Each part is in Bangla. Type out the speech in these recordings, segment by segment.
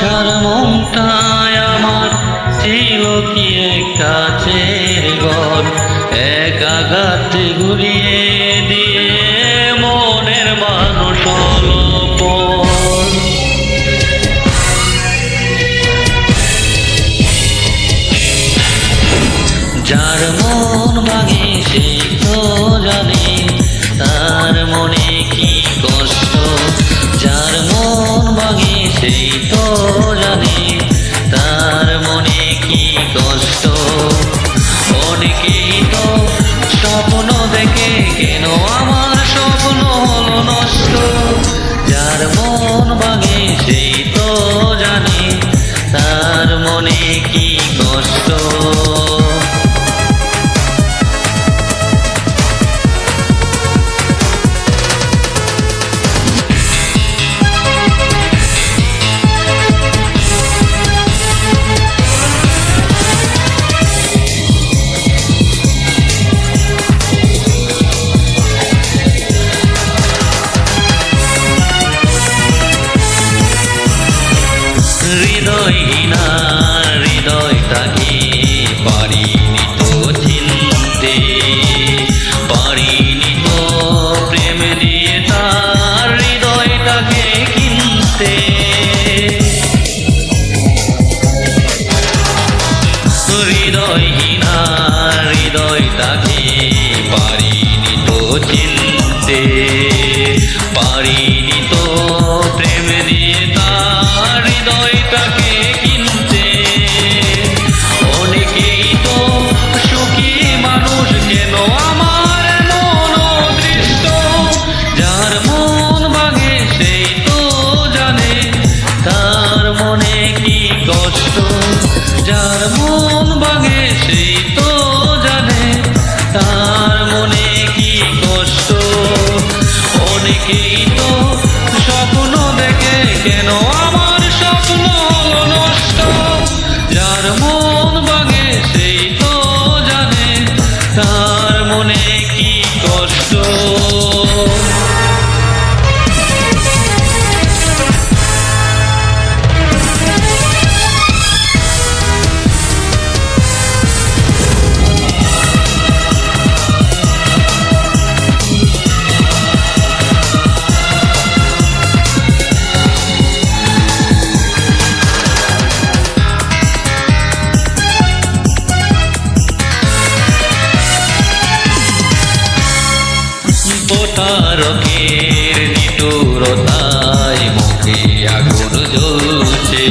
আশার মনটায় আমার ছিল কি এক কাছের ঘর, এক আঘাতে ঘুরিয়ে দিয়ে মনের মানুষ হলো পর। যার মন ভাঙে সেই তো জানে তার মনে কি কষ্ট, যার মন ভাঙে সেই তো জানে তার মনে কি কষ্ট। অনেকেই তো স্বপ্ন দেখে কেন আমার স্বপ্ন হলো নষ্ট, যার মন ভাঙে সেই তো জানে তার মনে কি কষ্ট। হৃদয়হীনা হৃদয়টাকে পারিনি তো চিনতে, পারিনি তো প্রেম দিয়ে তার হৃদয়টাকে কিনতে। হৃদয়হীনা হৃদয়টাকে পারিনি তো চিনতে, পারিনি তো প্রেম দিয়ে তার হৃদয়টাকে কিনতে। অনেকেই তো সুখী মানুষ কেন আমার মন অদৃষ্ট, যার মন ভাঙে সেই তো জানে তার মনে কি কষ্ট, যার মন ভাঙে সেই তো জানে তার মনে কি কষ্ট। অনেকেই তো স্বপ্ন দেখে কেন আমার স্বপ্ন হলো নষ্ট, যার মন ভাঙে সেই তো জানে তার মনে কি কষ্ট। প্রতারকের নিঠুরতায় মুখে আগুন জ্বলছে,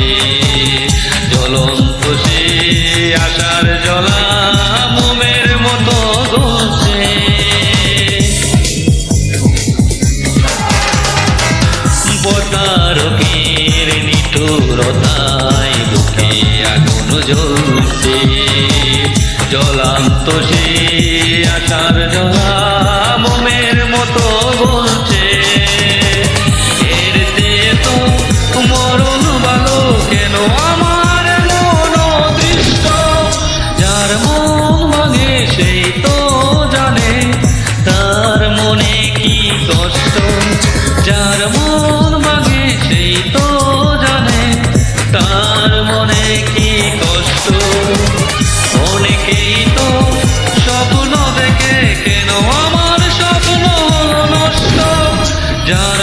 জ্বলন্ত সে আশার জ্বলা মোমের মতো গলছে। প্রতারকের নিঠুরতায় মুখে আগুন জ্বলছে, জ্বলন্ত সে আশার জ্বলা মোমের মতো বলছে। এর চেয়ে তো মরণ ভালো কেন আমার মন অদৃষ্ট, যার মন ভাঙে সেই তো জানে তার মনে কি কষ্ট, যার মন ভাঙে সেই তো জানে তার মনে কি কষ্ট। অনেকেই তো স্বপ্ন দেখে কেন আমার স্বপ্ন হলো নষ্ট, যার